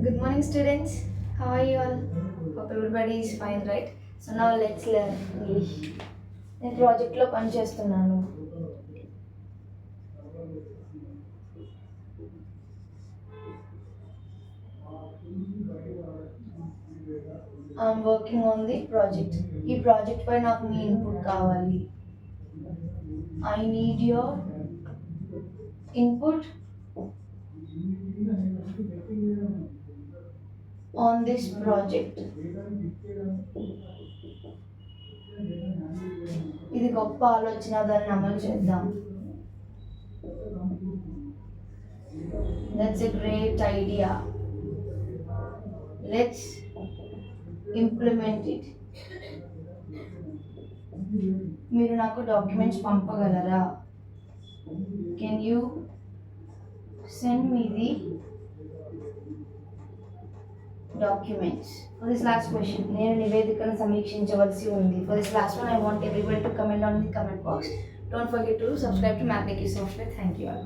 Good morning, students. How are you all? Hope everybody is fine, right? So now let's learn English. నేను ప్రాజెక్ట్లో పని చేస్తున్నాను. I'm working on the project. ఈ project పై నాకు మీ input కావాలి. I need your input on this project. ఇది గొప్ప ఆలోచన, దాన్ని అమలు చేద్దాం. That's a great idea. Let's implement it. మీరు నాకు డాక్యుమెంట్స్ పంపగలరా? Can you send me the documents? For this last question, నేను నివేదికను సమీక్షించవలసి ఉంది. For this last one, I want everybody to comment on the comment box. Don't forget to subscribe to Magneq software. Thank you all.